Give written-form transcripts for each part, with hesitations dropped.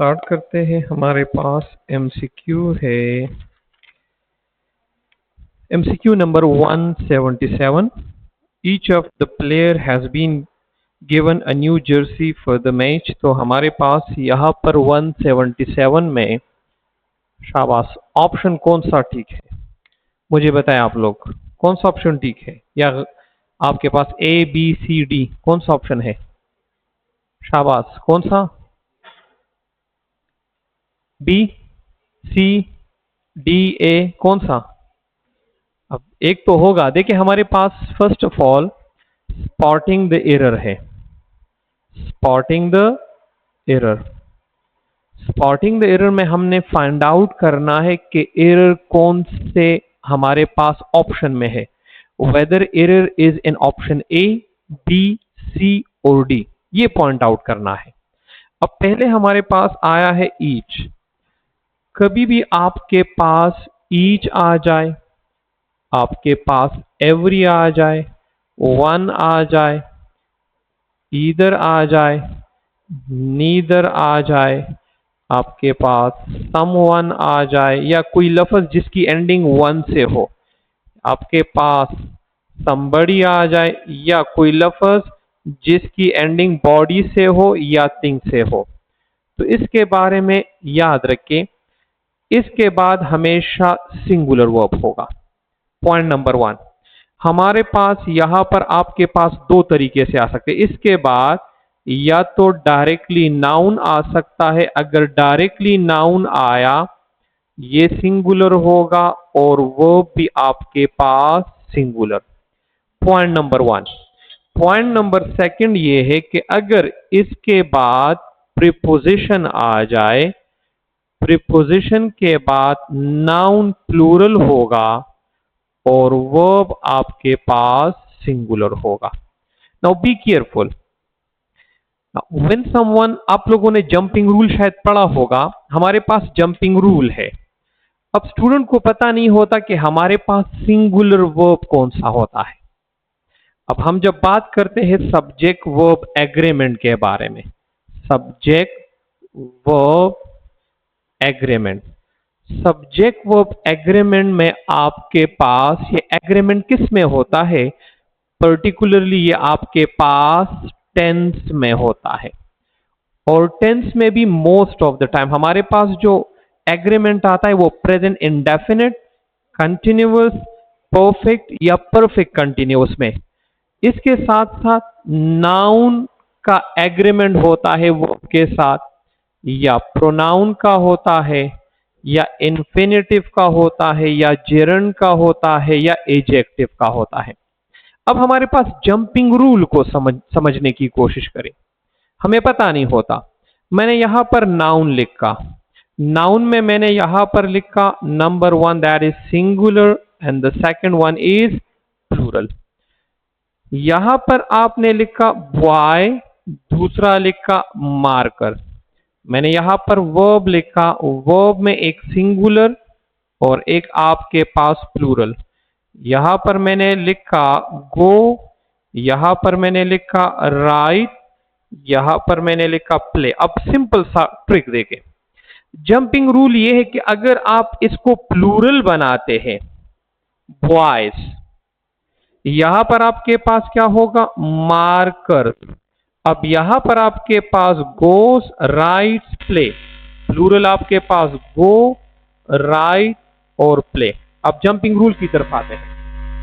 Start करते हैं। हमारे पास एमसीक्यू है। MCQ number 177। Each of the player has been given a new jersey for the match. तो हमारे पास यहाँ पर 177 में शाबाश ऑप्शन कौन सा ठीक है, मुझे बताएं आप लोग। कौन सा ऑप्शन ठीक है, या आपके पास ए बी सी डी कौन सा ऑप्शन है? शाबाश, कौन सा? बी, सी, डी, ए, कौन सा? अब एक तो होगा। देखिए हमारे पास first of all spotting the error है। Spotting the error. Spotting the error में हमने फाइंड आउट करना है कि एरर कौन से हमारे पास ऑप्शन में है, whether error is in option A, B, C और डी, ये पॉइंट आउट करना है। अब पहले हमारे पास आया है ईच। कभी भी आपके पास ईच आ जाए, आपके पास एवरी आ जाए, वन आ जाए, ईदर आ जाए, नीदर आ जाए, आपके पास समवन आ जाए, या कोई लफ्ज जिसकी एंडिंग वन से हो, आपके पास somebody आ जाए, या कोई लफ्ज जिसकी एंडिंग बॉडी से हो या थिंग से हो, तो इसके बारे में याद रखें। इसके बाद हमेशा सिंगुलर वर्ब होगा। पॉइंट नंबर 1, हमारे पास यहां पर आपके पास दो तरीके से आ सकते हैं। इसके बाद या तो डायरेक्टली नाउन आ सकता है, अगर डायरेक्टली नाउन आया ये सिंगुलर होगा और वर्ब भी आपके पास singular. Point number 1। Point number 2 ये है कि अगर इसके बाद प्रीपोजिशन आ जाए, प्रीपोजिशन के बाद नाउन प्लूरल होगा और वर्ब आपके पास सिंगुलर होगा। Now be careful. When someone, आप लोगों ने जंपिंग रूल शायद पढ़ा होगा। हमारे पास जंपिंग रूल है। अब स्टूडेंट को पता नहीं होता कि हमारे पास सिंगुलर वर्ब कौन सा होता है। अब हम जब बात करते हैं सब्जेक्ट वर्ब एग्रीमेंट के बारे में, subject verb agreement, subject verb agreement में आपके पास ये एग्रीमेंट किस में होता है? पर्टिकुलरली ये आपके पास टेंस में होता है। और टेंस में भी मोस्ट ऑफ द टाइम हमारे पास जो एग्रीमेंट आता है वो प्रेजेंट इंडेफिनिट, कंटिन्यूअस, परफेक्ट या परफेक्ट कंटिन्यूअस में। इसके साथ साथ नाउन का एग्रीमेंट होता है वर्ब के साथ, या प्रोनाउन का होता है, या इन्फिनेटिव का होता है, या जेरंड का होता है, या एजेक्टिव का होता है। अब हमारे पास जंपिंग रूल को समझने की कोशिश करें। हमें पता नहीं होता। मैंने यहां पर नाउन लिखा, नाउन में मैंने यहां पर लिखा number 1 that is singular and the second one is plural. यहां पर आपने लिखा बॉय, दूसरा लिखा मार्कर। मैंने यहां पर वर्ब लिखा, वर्ब में एक सिंगुलर और एक आपके पास प्लूरल। यहां पर मैंने लिखा गो, यहां पर मैंने लिखा राइट, यहां पर मैंने लिखा प्ले। अब सिंपल सा ट्रिक देखें। जंपिंग रूल ये है कि अगर आप इसको प्लूरल बनाते हैं, बॉयज, यहां पर आपके पास क्या होगा? मार्कर। अब यहां पर आपके पास गोस, राइट, प्ले। प्लूरल आपके पास गो, राइट और प्ले। अब जंपिंग रूल की तरफ आते हैं।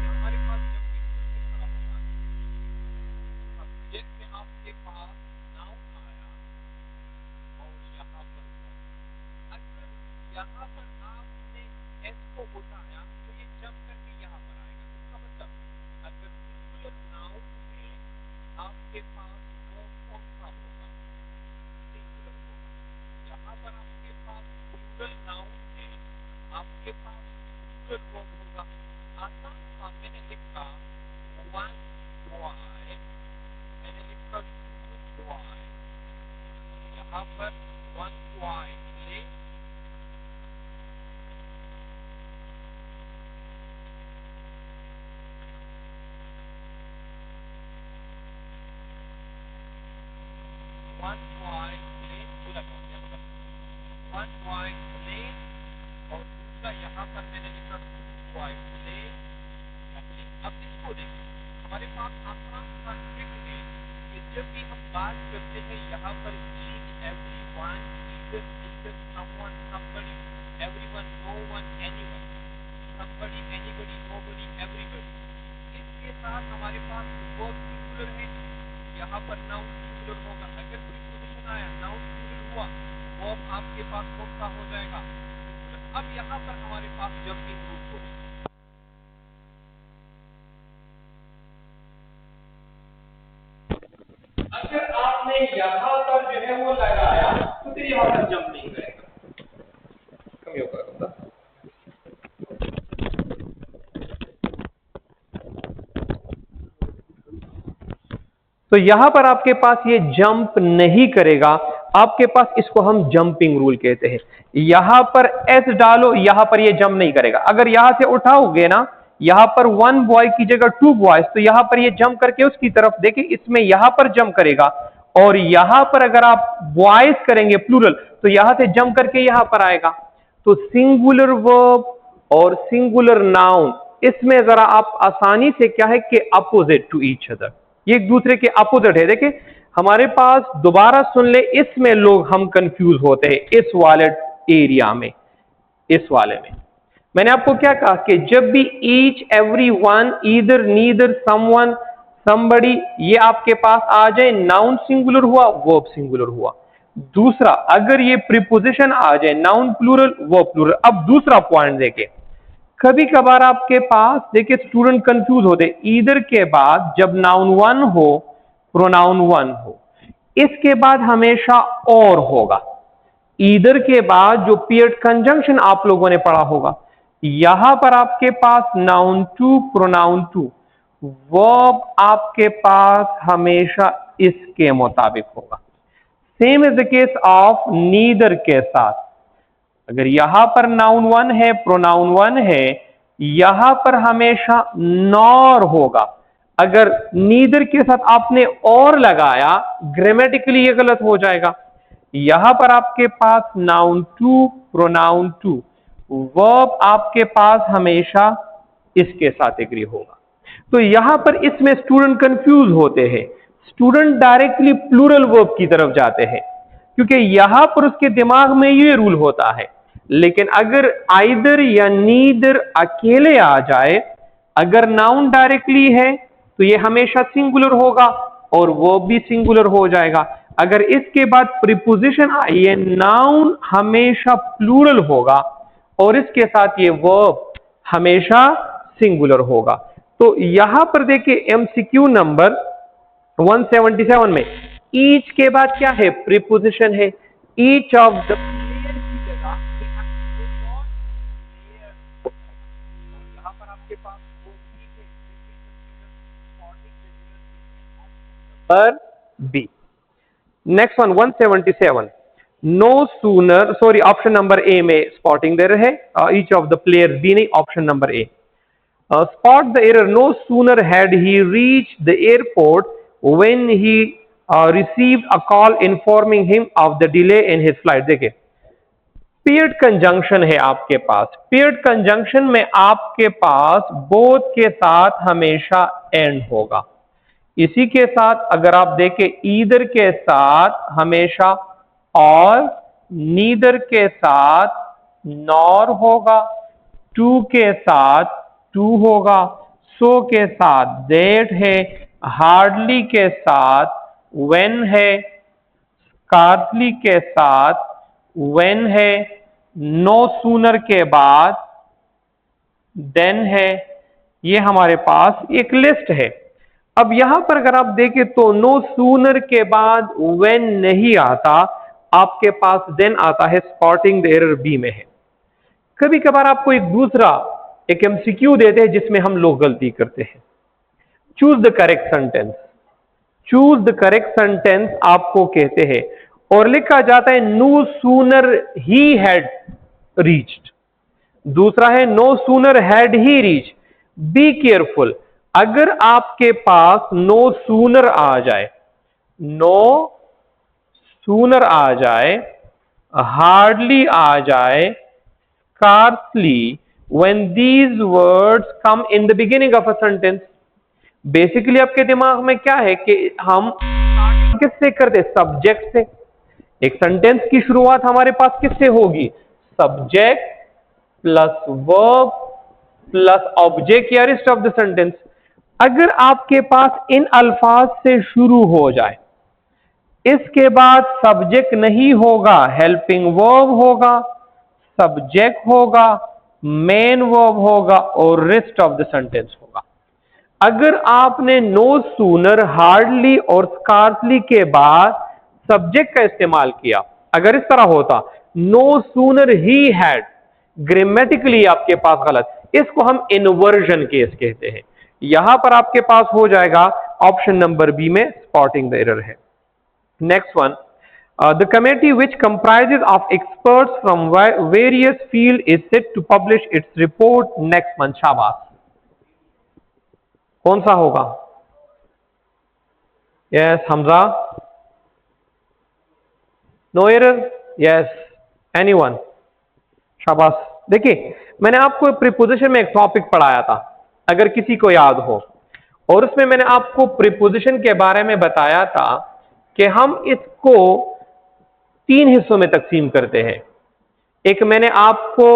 हमारे पास सब्जेक्ट में आपके पास नाउन आया और यहां पर अगर यहां पर आपने एस को उठाया तो ये जंप करके यहां पर आएगा। इसका मतलब अगर सिंगुलर नाउन है आपके पास वर्ब कौन सा होगा? सिंगुलर होगा। यहां पर आपके पास प्लूरल नाउन है, आपके पास प्लूरल वर्ब होगा। आसान आपके पास कौन सा हो जाएगा? अब यहां पर हमारे पास जंपिंग रूल हो जाएगा। अगर आपने यहां पर जो है वो लगाया तो फिर यहां पर जंप नहीं करेगा। कम होगा तो यहां पर आपके पास ये जंप नहीं करेगा, आपके पास इसको हम जंपिंग रूल कहते हैं। यहां पर एस डालो, यहां पर ये जंप नहीं करेगा। अगर यहां से उठाओगे ना, यहां पर 1 बॉय की जगह 2 बॉयज, तो यहां पर ये जंप करके उसकी तरफ देखिए, इसमें यहां पर जंप करेगा। और यहां पर अगर आप बॉयज करेंगे प्लूरल, तो यहां से जंप करके यहां पर आएगा। तो सिंगुलर वर्ब और सिंगुलर नाउन, इसमें जरा आप आसानी से क्या है कि अपोजिट टू ईच अदर, ये एक दूसरे के अपोजिट है। देखिए हमारे पास, दोबारा सुन ले, इसमें लोग हम कंफ्यूज होते हैं, इस वाले एरिया में, इस वाले में मैंने आपको क्या कहा कि जब भी each, every one, either, neither, someone, somebody, ये आपके पास आ जाए, नाउन सिंगुलर हुआ, वर्ब सिंगुलर हुआ। दूसरा, अगर ये प्रीपोजिशन आ जाए, नाउन प्लूरल, वर्ब प्लूरल। अब दूसरा पॉइंट देखें, कभी कभार आपके पास देखिए स्टूडेंट कंफ्यूज होते, ईदर के बाद जब नाउन वन हो, प्रोनाउन वन हो, इसके बाद हमेशा और होगा। ईदर के बाद जो पीयर्ड कंजंक्शन आप लोगों ने पढ़ा होगा, यहां पर आपके पास noun two, pronoun two, verb आपके पास हमेशा इसके मुताबिक होगा। Same is the case of neither के साथ। अगर यहां पर नाउन वन है, प्रोनाउन वन है, यहां पर हमेशा नॉर होगा। अगर नीदर के साथ आपने और लगाया, ग्रामेटिकली ये गलत हो जाएगा। यहां पर आपके पास noun two, pronoun two, verb आपके पास हमेशा इसके साथ एग्री होगा। तो यहां पर इसमें स्टूडेंट कंफ्यूज होते हैं, स्टूडेंट डायरेक्टली प्लूरल वर्ब की तरफ जाते हैं, क्योंकि यहां पर उसके दिमाग में ये रूल होता है। लेकिन अगर आइदर या नीदर अकेले आ जाए, अगर नाउन डायरेक्टली है तो ये हमेशा सिंगुलर होगा और वर्ब भी सिंगुलर हो जाएगा। अगर इसके बाद प्रीपोजिशन आई है, नाउन हमेशा प्लूरल होगा और इसके साथ ये वर्ब हमेशा सिंगुलर होगा। तो यहां पर देखिए एमसीक्यू नंबर 177 में ईच के बाद क्या है? प्रीपोजिशन है। ईच ऑफ द प्लेयर की जगह यहां पर आपके पास पर B. Next one 177, no sooner, sorry option number A में स्पॉटिंग दे रहे हैं, each of the player, B नहीं, option number A. Spot the error, no sooner had he reach the airport when he received a call informing him of the delay in his flight. देखिए paired conjunction है आपके पास, paired conjunction में आपके पास both के साथ हमेशा and होगा। इसी के साथ अगर आप देखें, ईदर के साथ हमेशा और, नीदर के साथ नॉर होगा, टू के साथ टू होगा, सो के साथ दैट है, हार्डली के साथ व्हेन है, स्कार्सली के साथ व्हेन है, नो सूनर के बाद देन है। ये हमारे पास एक लिस्ट है। अब यहां पर अगर आप देखें तो नो सूनर के बाद व्हेन नहीं आता, आपके पास देन आता है, स्पॉटिंग द एरर बी में है। कभी कभार आपको एक दूसरा एक एमसीक्यू देते हैं जिसमें हम लोग गलती करते हैं। Choose the correct sentence, choose the correct sentence आपको कहते हैं और लिखा जाता है no sooner he had reached. दूसरा है no sooner had he reach. Be careful, अगर आपके पास नो सूनर आ जाए, नो सूनर आ जाए, हार्डली आ जाए, scarcely, when these words come in the beginning of a sentence, basically आपके दिमाग में क्या है कि हम किससे करते? सब्जेक्ट से। एक सेंटेंस की शुरुआत हमारे पास किससे होगी? Subject plus verb plus object या रेस्ट ऑफ द सेंटेंस। अगर आपके पास इन अल्फाज से शुरू हो जाए, इसके बाद सब्जेक्ट नहीं होगा, हेल्पिंग वर्ब होगा, सब्जेक्ट होगा, मेन वर्ब होगा और रेस्ट ऑफ द सेंटेंस होगा। अगर आपने नो सूनर, हार्डली और स्कार्सली के बाद सब्जेक्ट का इस्तेमाल किया, अगर इस तरह होता no sooner he had, grammatically आपके पास गलत, इसको हम इन्वर्जन केस कहते हैं। यहां पर आपके पास हो जाएगा ऑप्शन नंबर बी में स्पॉटिंग द एरर है। Next one, the committee which comprises of experts from various fields is set to publish its report next month. शाबाश, कौन सा होगा? Yes Hamza, no error, yes anyone, शाबाश। देखिए मैंने आपको प्रीपोजिशन में एक टॉपिक पढ़ाया था, अगर किसी को याद हो, और उसमें मैंने आपको प्रीपोजिशन के बारे में बताया था कि हम इसको 3 हिस्सों में तकसीम करते हैं। एक मैंने आपको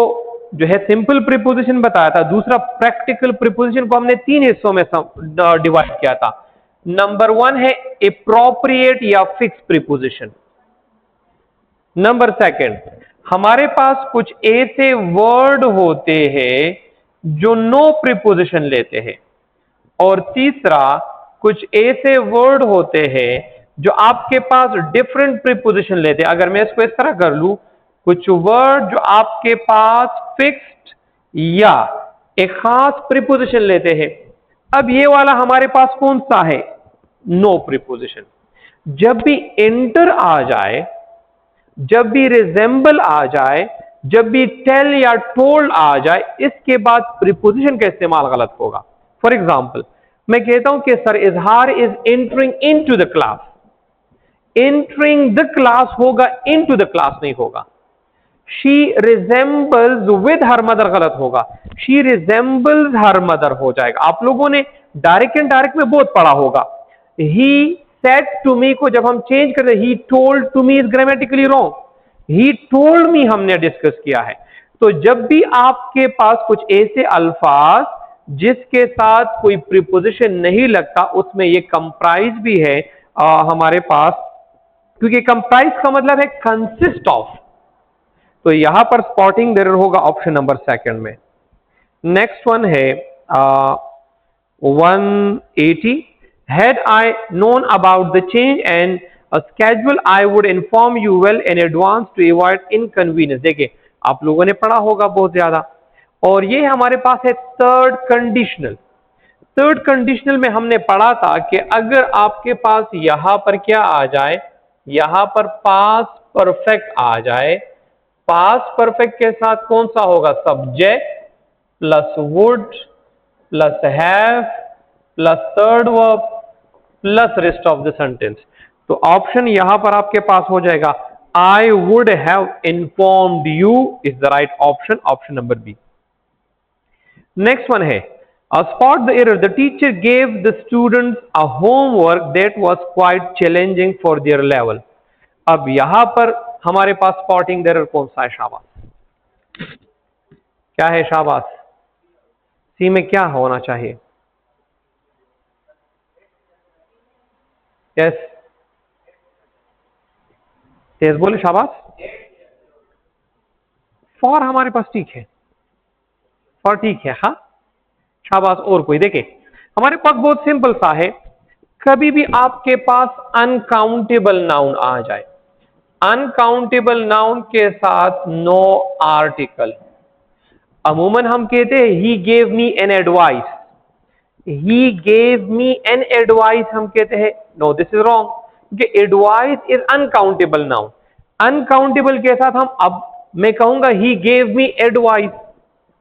जो है सिंपल प्रीपोजिशन बताया था, दूसरा प्रैक्टिकल प्रीपोजिशन को हमने 3 हिस्सों में डिवाइड किया था। नंबर 1 है एप्रोप्रिएट या फिक्स प्रीपोजिशन। नंबर 2, हमारे पास कुछ ऐसे वर्ड होते हैं जो नो प्रीपोजिशन लेते हैं, और तीसरा कुछ ऐसे वर्ड होते हैं जो आपके पास डिफरेंट प्रीपोजिशन लेते हैं। अगर मैं इसको इस तरह कर लूं, कुछ वर्ड जो आपके पास फिक्स्ड या एक खास प्रीपोजिशन लेते हैं। अब ये वाला हमारे पास कौन सा है? No preposition. जब भी एंटर आ जाए, जब भी रिजेंबल आ जाए, जब भी टेल या टोल्ड आ जाए, इसके बाद प्रीपोजिशन का इस्तेमाल गलत होगा। फॉर एग्जाम्पल मैं कहता हूं कि सर इजहार is entering into the class, entering the class होगा, इनटू द क्लास नहीं होगा। She resembles with her mother गलत होगा, शी रिजेंबल्स हर मदर हो जाएगा। आप लोगों ने डायरेक्ट एंड डायरेक्ट में बहुत पढ़ा होगा। ही सेड टू मी को जब हम चेंज करते he told to me is grammatically wrong, he told me हमने डिस्कस किया है। तो जब भी आपके पास कुछ ऐसे अल्फाज जिसके साथ कोई प्रीपोजिशन नहीं लगता, उसमें ये कंप्राइज भी है हमारे पास, क्योंकि कंप्राइज का मतलब है कंसिस्ट ऑफ। तो यहां पर स्पॉटिंग एरर होगा ऑप्शन नंबर 2 में। नेक्स्ट वन है 180, had I known about the change and a schedule I would inform you well in advance to avoid inconvenience। देखिए आप लोगों ने पढ़ा होगा बहुत ज्यादा, और ये हमारे पास है थर्ड कंडीशनल। थर्ड कंडीशनल में हमने पढ़ा था कि अगर आपके पास यहां पर क्या आ जाए, यहां पर पास्ट परफेक्ट आ जाए, पास्ट परफेक्ट के साथ कौन सा होगा? Subject plus would plus have plus third verb plus rest of the sentence. तो ऑप्शन यहां पर आपके पास हो जाएगा I would have informed you is the right option, option number B. Next one है spot the error, the teacher gave the students a homework that was quite challenging for their level. अब यहां पर हमारे पास spotting the error कौन सा है? शाबाश, क्या है? शाबाश, सी में क्या होना चाहिए? यस तेज बोले, शाबाश। फॉर हमारे पास ठीक है, फॉर ठीक है, हाँ शाबाश। और कोई? देखे हमारे पास बहुत सिंपल सा है, कभी भी आपके पास अनकाउंटेबल नाउन आ जाए, अनकाउंटेबल नाउन के साथ नो आर्टिकल, अमूमन हम कहते हैं he gave me an advice, he gave me an advice हम कहते हैं, नो दिस इज रॉन्ग, क्योंकि advice is uncountable noun. Uncountable के साथ हम, अब मैं कहूंगा ही गेव मी एडवाइस,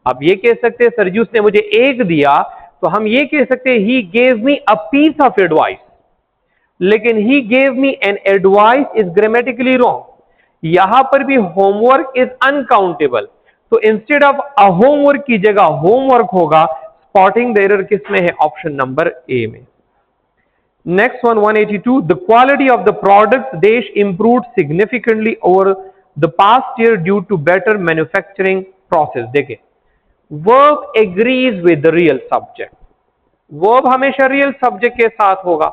अब ये कह सकते हैं सर जी उसने मुझे एक दिया, तो हम ये कह सकते हैं he gave me a piece of advice, लेकिन he gave me an advice is grammatically wrong. यहां पर भी होमवर्क इज अनकाउंटेबल, तो इंस्टेड ऑफ अ होमवर्क की जगह होमवर्क होगा। स्पॉटिंग द एरर किसमें है? ऑप्शन नंबर ए में। Next one 182, the quality of the product has improved significantly over the past year due to better manufacturing process. देखिए verb agrees with the real subject, verb हमेशा real subject के साथ होगा।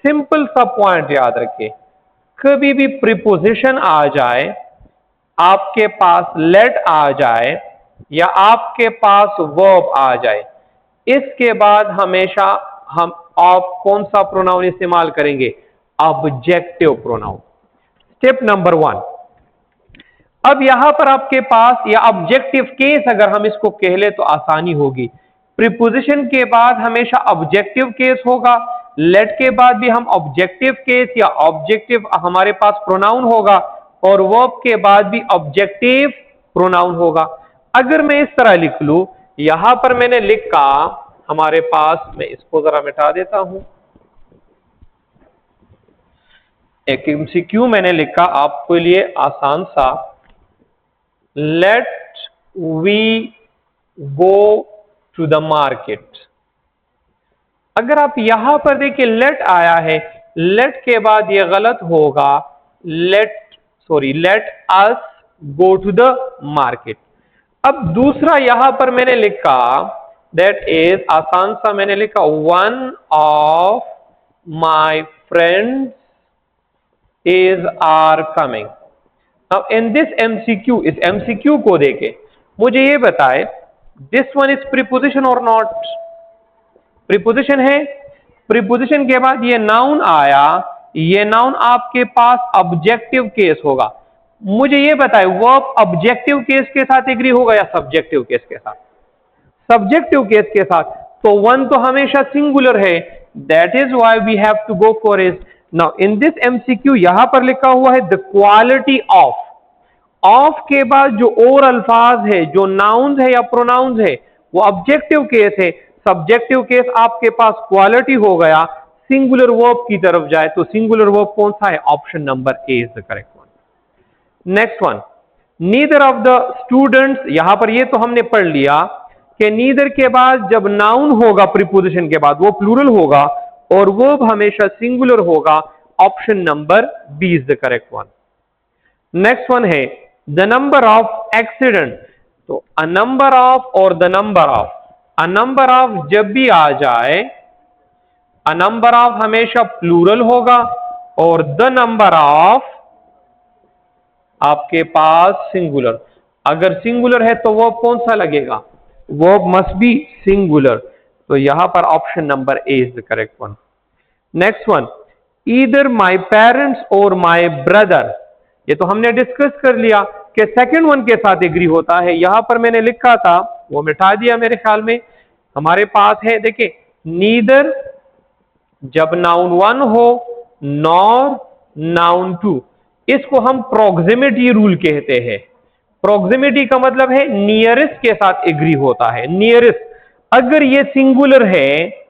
Simple सा point याद रखिए, कभी भी प्रीपोजिशन आ जाए, आपके पास लेट आ जाए या आपके पास वर्ब आ जाए, इसके बाद हमेशा हम आप कौन सा प्रोनाउन इस्तेमाल करेंगे? Objective pronoun. Step number 1। अब यहां पर आपके पास या ऑब्जेक्टिव केस अगर हम इसको कह ले तो आसानी होगी। प्रीपोजिशन के बाद हमेशा ऑब्जेक्टिव केस होगा, लेट के बाद भी हम ऑब्जेक्टिव केस या ऑब्जेक्टिव हमारे पास प्रोनाउन होगा और वर्ब के बाद भी ऑब्जेक्टिव प्रोनाउन होगा। अगर मैं इस तरह लिख लूं, यहां पर मैंने लिखा हमारे पास, मैं इसको जरा मिटा देता हूं, एक एमसीक्यू मैंने लिखा आपके लिए आसान सा, let we go to the market. अगर आप यहां पर देखिए लेट आया है, लेट के बाद यह गलत होगा, let us go to the market. अब दूसरा यहां पर मैंने लिखा, दैट इज आसान सा मैंने लिखा, one of my friends is are coming. अब इन दिस एमसीक्यू, इस एमसीक्यू को देखे मुझे ये बताए, दिस वन इज प्रीपोजिशन और नॉट? प्रीपोजिशन है। प्रीपोजिशन के बाद ये नाउन आया, ये नाउन आपके पास ऑब्जेक्टिव केस होगा। मुझे ये बताए वर्ब ऑब्जेक्टिव केस के साथ एग्री होगा या सब्जेक्टिव केस के साथ? सब्जेक्टिव केस के साथ। तो वन तो हमेशा सिंगुलर है, that is why we have to go for is. Now in this MCQ यहां पर लिखा हुआ है द क्वालिटी ऑफ। ऑफ के बाद जो और अल्फाज है, जो नाउन्स है या प्रोनाउंस है, वो ऑब्जेक्टिव केस है। सब्जेक्टिव केस आपके पास क्वालिटी हो गया, सिंगुलर वर्ब की तरफ जाए तो सिंगुलर वर्ब कौन सा है? Option number A is the correct one. Next one, neither of the students. यहां पर ये तो हमने पढ़ लिया कि नीदर के बाद जब नाउन होगा प्रीपोजिशन के बाद वो प्लूरल होगा और वर्ब हमेशा सिंगुलर होगा। Option number B is the correct one. Next one है द नंबर ऑफ एक्सीडेंट। तो अ नंबर ऑफ और the number of, a number of जब भी आ जाए, अ नंबर ऑफ हमेशा प्लूरल होगा और द नंबर ऑफ आपके पास सिंगुलर। अगर सिंगुलर है तो वर्ब कौन सा लगेगा? Verb must be singular. तो यहां पर option number A is the correct one. Next one, either my parents और माई ब्रदर। ये तो हमने डिस्कस कर लिया कि सेकंड वन के साथ एग्री होता है। यहां पर मैंने लिखा था, वो मिटा दिया मेरे ख्याल में। हमारे पास है देखिए, नीदर जब नाउन वन हो, नॉर नाउन टू, इसको हम प्रोक्सिमिटी रूल कहते हैं। प्रोक्सिमिटी का मतलब है नियरेस्ट के साथ एग्री होता है, नियरेस्ट। अगर ये सिंगुलर है,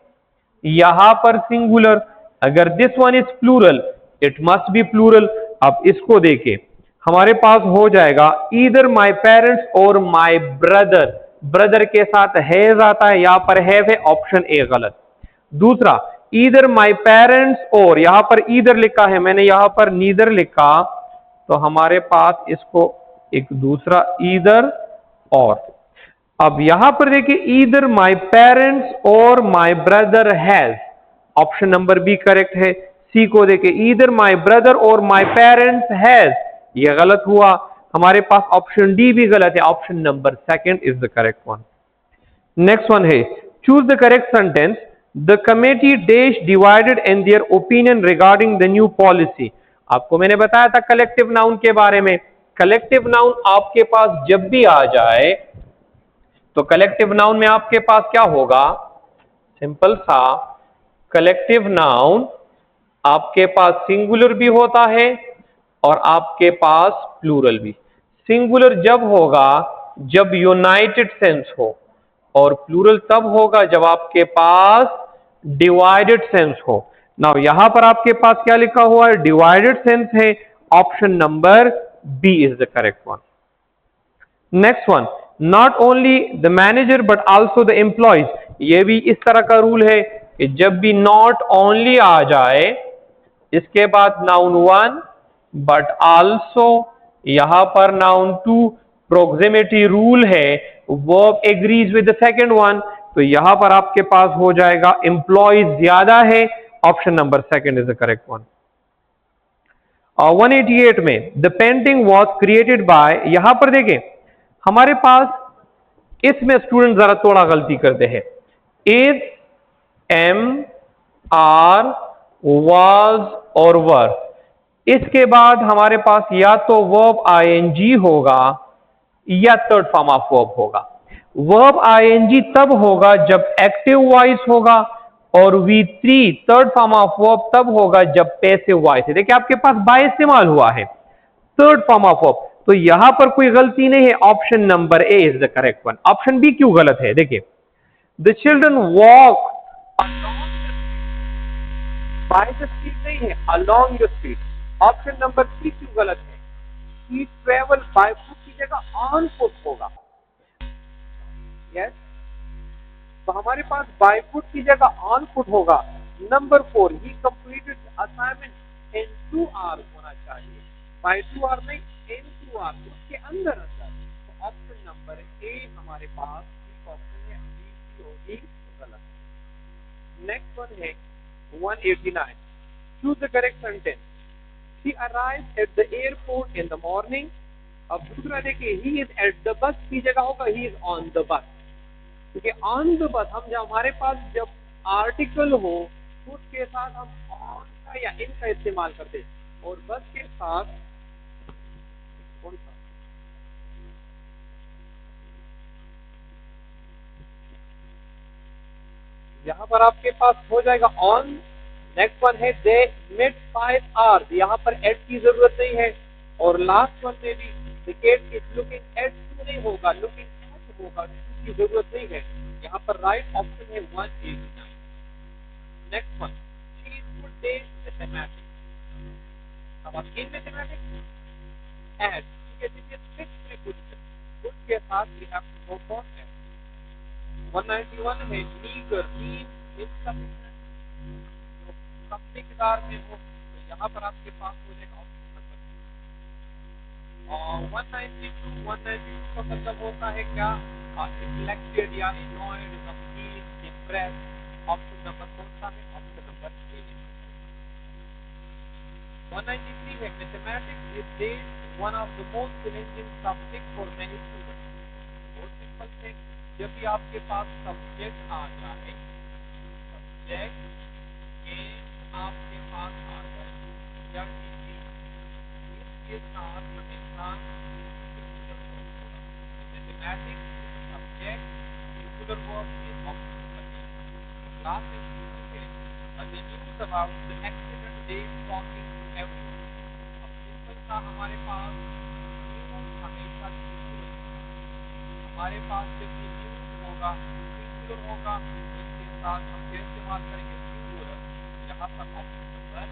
यहां पर सिंगुलर, अगर this one is plural, it must be plural. अब इसको देखें, हमारे पास हो जाएगा ईदर माई पेरेंट्स और माई ब्रदर। ब्रदर के साथ हैज आता है, यहां पर हैव है, ऑप्शन ए गलत। दूसरा, ईदर माई पेरेंट्स और, यहां पर ईदर लिखा है, मैंने यहां पर नीदर लिखा, तो हमारे पास इसको एक दूसरा ईदर और। अब यहां पर देखिए, ईदर माई पेरेंट्स और my brother has, option number B correct है। सी को देखिए, ईदर माई ब्रदर और माई पेरेंट्स हैज, ये गलत हुआ। हमारे पास ऑप्शन डी भी गलत है, option number second is the correct one. Next one है, choose the correct sentence, the committee dash divided in their opinion regarding the new policy. आपको मैंने बताया था कलेक्टिव नाउन के बारे में। कलेक्टिव नाउन आपके पास जब भी आ जाए तो कलेक्टिव नाउन में आपके पास क्या होगा? सिंपल सा, कलेक्टिव नाउन आपके पास सिंगुलर भी होता है और आपके पास प्लूरल भी। सिंगुलर जब होगा जब यूनाइटेड सेंस हो, और प्लूरल तब होगा जब आपके पास डिवाइडेड सेंस हो। नाउ यहां पर आपके पास क्या लिखा हुआ है? डिवाइडेड सेंस है, option number B is the correct one. Next one, not only the manager but also the employees. ये भी इस तरह का रूल है कि जब भी नॉट ओनली आ जाए, इसके बाद नाउन वन बट आल्सो, यहां पर नाउन टू, प्रोक्सिमिटी रूल है, verb agrees with the second one, तो यहां पर आपके पास हो जाएगा एम्प्लॉयज ज्यादा है, option number second is the correct one. 188 में the painting was created by, यहां पर देखें हमारे पास इसमें स्टूडेंट जरा थोड़ा गलती करते हैं। इज, एम, आर, वाज और वर, इसके बाद हमारे पास या तो वर्ब आईएनजी होगा या थर्ड फॉर्म ऑफ वर्ब होगा। वर्ब आईएनजी तब होगा जब एक्टिव वॉइस होगा और V3 third form of verb तब होगा जब पैसिव वॉइस है। देखिए आपके पास बाय इस्तेमाल हुआ है, थर्ड फॉर्म ऑफ वर्ब, तो यहां पर कोई गलती नहीं है। Option number A is the correct one. Option B क्यों गलत है? देखिए the children walk by the street नहीं है, along the street. Option number C क्यों गलत है? ही ट्रेवल बाय फुट की जगह ऑन फुट होगा। यस, तो हमारे पास बाय फुट की जगह ऑन फुट होगा। नंबर 4, ही कंप्लीटेड असाइनमेंट इन 2 आवर्स होना चाहिए, बाय 2 आवर नहीं, इन 2 आवर्स, उसके अंदर अंदर। तो ऑप्शन नंबर ए हमारे पास ऑप्शन है, बी गलत। नेक्स्ट वन है 189, choose the correct sentence. He arrived at the airport in the morning। अब दूसरा देखिए, he is at the bus की जगह होगा he is on the bus, क्योंकि ऑन द बस हम जब हमारे पास जब आर्टिकल हो उसके साथ हम ऑन का या इन का इस्तेमाल करते हैं, और बस के साथ कौन सा, यहां पर आपके पास हो जाएगा ऑन। नेक्स्ट वन है दे मेट 5 आवर्स, यहां पर एट की जरूरत नहीं है। और लास्ट वन में भी the cat is looking at to नहीं होगा, लुकिंग एट होगा, की जरूरत नहीं है। यहाँ पर राइट ऑप्शन है 189। Next one, she is good day mathematics. अब आप इन मैथमेटिक्स एड, ठीक है, this is fixed preposition, good के साथ we have to go for at. 191 है मीगर, मीन इन सफिशिएंट, जो कम मिकदार में हो, तो यहाँ पर आपके पास हो जाएगा ऑप्शन नंबर 192 का मतलब होता है क्या? इलेक्टेड या annoyed, गमगीन, डिप्रेस्ड। ऑप्शन नंबर कौन सा है? ऑप्शन नंबर ए। 193 है mathematics is days one of the most challenging subject for many students. बहुत सिंपल है, जब भी आपके पास सब्जेक्ट आ जाए, सब्जेक्ट के आपके पास आ जाए, जब इसके साथ हमेशा mathematics subject, singular verb is option number A. Last is the news about the accident they talking to everyone। अब सिंपल था हमारे पास न्यूज हमेशा singular, हमारे पास जब भी न्यूज होगा singular होगा, उसके साथ हम क्या इस्तेमाल करेंगे? singular। यहाँ पर ऑप्शन नंबर